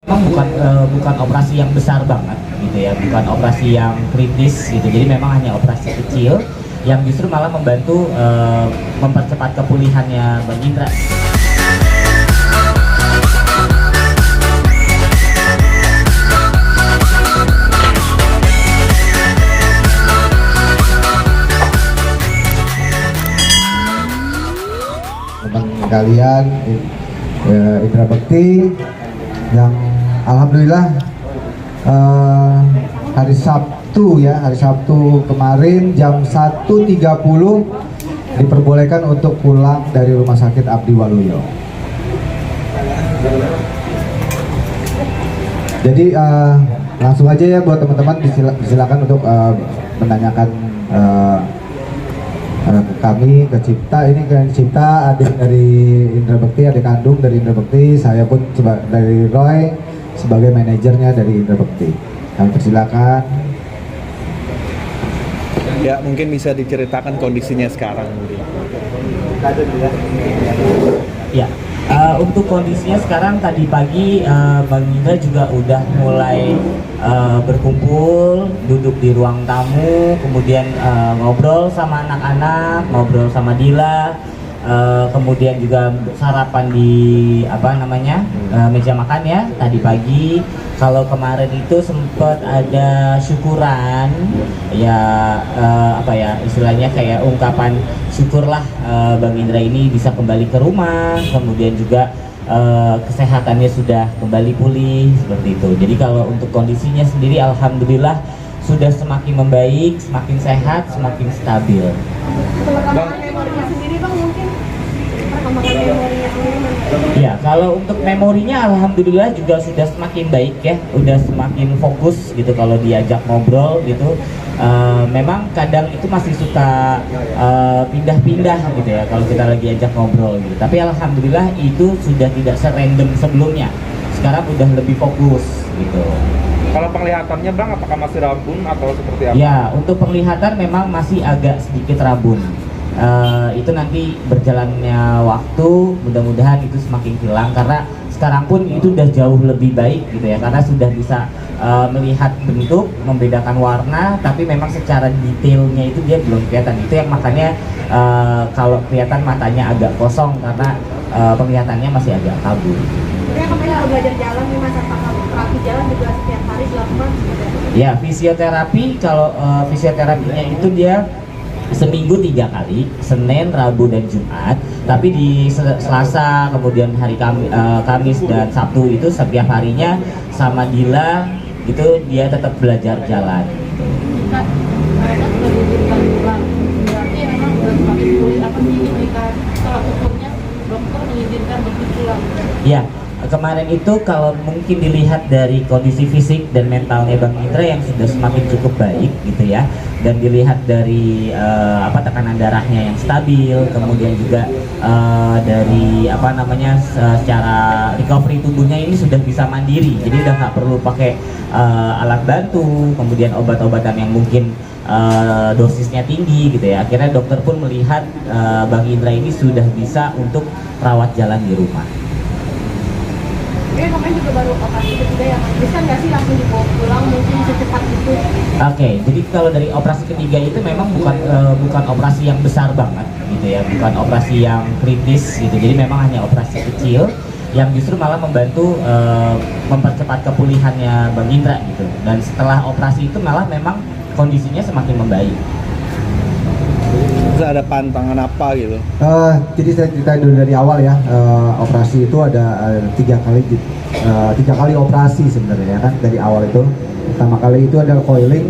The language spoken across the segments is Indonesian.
Memang bukan operasi yang besar banget gitu ya, bukan operasi yang kritis gitu. Jadi memang hanya operasi kecil yang justru malah membantu mempercepat kepulihannya Bang Indra. Teman kalian Indra Bekti yang alhamdulillah hari Sabtu kemarin jam 1.30 diperbolehkan untuk pulang dari Rumah Sakit Abdi Waluyo. Jadi langsung aja ya buat teman-teman, disilakan untuk menanyakan ke kami, ke Cipta. Ini kan Cipta, adik dari Indra Bekti, adik kandung dari Indra Bekti. Saya pun dari Roy sebagai manajernya dari Indra Bekti. Kami persilakan. Ya, mungkin bisa diceritakan kondisinya sekarang. Ya, untuk kondisinya sekarang tadi pagi Bang Indra juga udah mulai berkumpul, duduk di ruang tamu, kemudian ngobrol sama anak-anak, ngobrol sama Dila, kemudian juga sarapan di meja makan ya tadi pagi. Kalau kemarin itu sempat ada syukuran ya, istilahnya kayak ungkapan syukurlah Bang Indra ini bisa kembali ke rumah, kemudian juga kesehatannya sudah kembali pulih seperti itu. Jadi kalau untuk kondisinya sendiri alhamdulillah sudah semakin membaik, semakin sehat, semakin stabil. Perkembangan memorinya sendiri Bang, mungkin perkembangan memorinya sendiri. Ya, kalau untuk memorinya alhamdulillah juga sudah semakin baik ya, udah semakin fokus gitu kalau diajak ngobrol gitu. Memang kadang itu masih suka pindah-pindah gitu ya kalau kita lagi ajak ngobrol gitu. Tapi alhamdulillah itu sudah tidak serandom sebelumnya. Sekarang udah lebih fokus gitu. Kalau penglihatannya Bang, apakah masih rabun atau seperti apa? Ya, untuk penglihatan memang masih agak sedikit rabun. Itu nanti berjalannya waktu, mudah-mudahan itu semakin hilang, karena sekarang pun itu udah jauh lebih baik gitu ya, karena sudah bisa melihat bentuk, membedakan warna, tapi memang secara detailnya itu dia belum kelihatan. Itu yang makanya kalau kelihatan matanya agak kosong karena penglihatannya masih agak kabur. Dia kemarin belajar jalan nih Mas, apakah terapi jalan juga setiap hari dilakukan? Ya, fisioterapi, kalau fisioterapinya itu dia seminggu 3 kali, Senin, Rabu, dan Jumat. Tapi di Selasa, kemudian hari Kamis dan Sabtu itu setiap harinya sama Dila itu dia tetap belajar jalan. Ya, kemarin itu kalau mungkin dilihat dari kondisi fisik dan mentalnya Bang Indra yang sudah semakin cukup baik gitu ya, dan dilihat dari tekanan darahnya yang stabil, kemudian juga dari secara recovery tubuhnya ini sudah bisa mandiri, jadi udah nggak perlu pakai alat bantu, kemudian obat-obatan yang mungkin dosisnya tinggi gitu ya. Akhirnya dokter pun melihat Bang Indra ini sudah bisa untuk rawat jalan di rumah. Kemarin juga baru operasi ketiga ya Mas, bisa nggak sih langsung dibawa pulang mungkin secepat itu? Oke, jadi kalau dari operasi ketiga itu memang bukan operasi yang besar banget gitu ya, bukan operasi yang kritis gitu. Jadi memang hanya operasi kecil yang justru malah membantu mempercepat kepulihannya Bang Indra gitu. Dan setelah operasi itu malah memang kondisinya semakin membaik. Terus ada pantangan apa gitu? Jadi saya ceritain dulu dari awal ya. Operasi itu ada 3 kali operasi sebenarnya ya kan, dari awal itu. Pertama kali itu ada coiling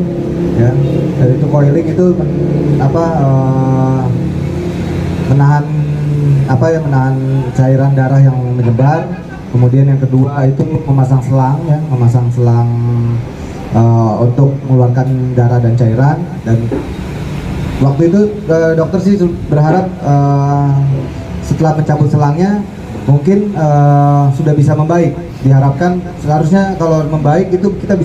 ya. Dari itu coiling itu menahan cairan darah yang menyebar. Kemudian yang kedua itu memasang selang ya, untuk mengeluarkan darah dan cairan. Dan waktu itu dokter sih berharap setelah mencabut selangnya mungkin sudah bisa membaik. Diharapkan seharusnya kalau membaik itu kita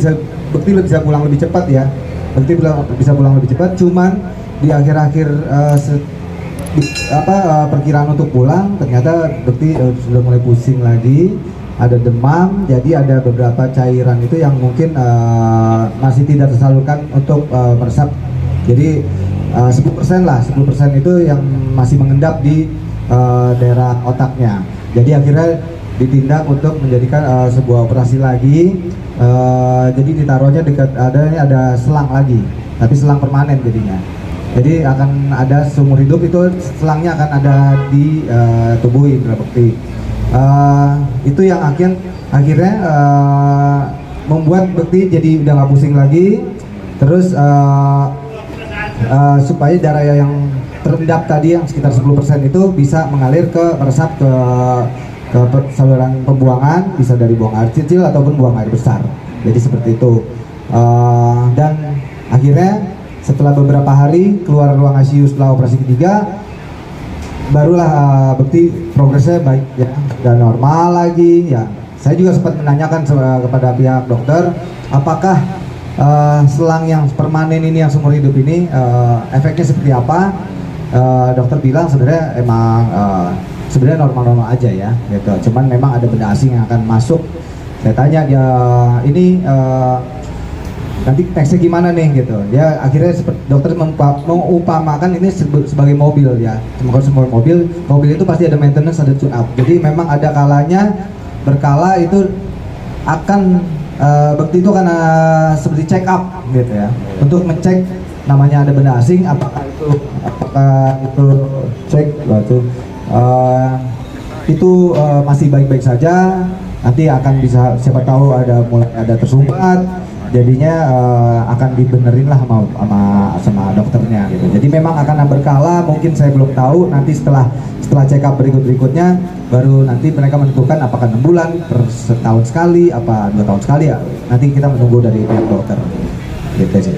Bekti bisa pulang lebih cepat ya. Bekti bisa pulang lebih cepat. Cuman di akhir-akhir perkiraan untuk pulang ternyata Bekti sudah mulai pusing lagi. ada demam, jadi ada beberapa cairan itu yang mungkin masih tidak tersalurkan untuk meresap. Jadi 10% lah, 10% itu yang masih mengendap di daerah otaknya. Jadi akhirnya ditindak untuk menjadikan sebuah operasi lagi. Jadi ditaruhnya dekat ada selang lagi, tapi selang permanen jadinya. Jadi akan ada seumur hidup, itu selangnya akan ada di tubuh Indra Bekti. Itu yang akhirnya membuat Bekti jadi udah nggak pusing lagi. Terus supaya darah yang terendap tadi yang sekitar 10% itu bisa mengalir meresap ke saluran pembuangan, bisa dari buang air kecil ataupun buang air besar. Jadi seperti itu. Dan akhirnya setelah beberapa hari keluar ruang ICU setelah operasi ketiga, barulah Bekti progresnya baik ya, dan normal lagi ya. Saya juga sempat menanyakan kepada pihak dokter, apakah selang yang permanen ini, yang seumur hidup ini, efeknya seperti apa? Dokter bilang sebenarnya emang sebenarnya normal-normal aja ya, gitu. Cuman memang ada benda asing yang akan masuk. Saya tanya dia ini nanti teksnya gimana nih gitu. Dia akhirnya dokter mengumpamakan ini sebagai mobil ya. Semua mobil itu pasti ada maintenance, ada tune up. Jadi memang ada kalanya, berkala itu akan Bekti itu akan seperti check up gitu ya, untuk ngecek namanya ada benda asing, apakah itu cek waktu itu masih baik-baik saja. Nanti akan bisa, siapa tahu mulai ada tersumbat, jadinya akan dibenerin lah sama dokternya gitu. Jadi memang akan berkala, mungkin saya belum tahu, nanti setelah check up berikutnya baru nanti mereka menentukan apakah 6 bulan, per setahun sekali, apa 2 tahun sekali ya. Nanti kita menunggu dari pihak dokter gitu sih.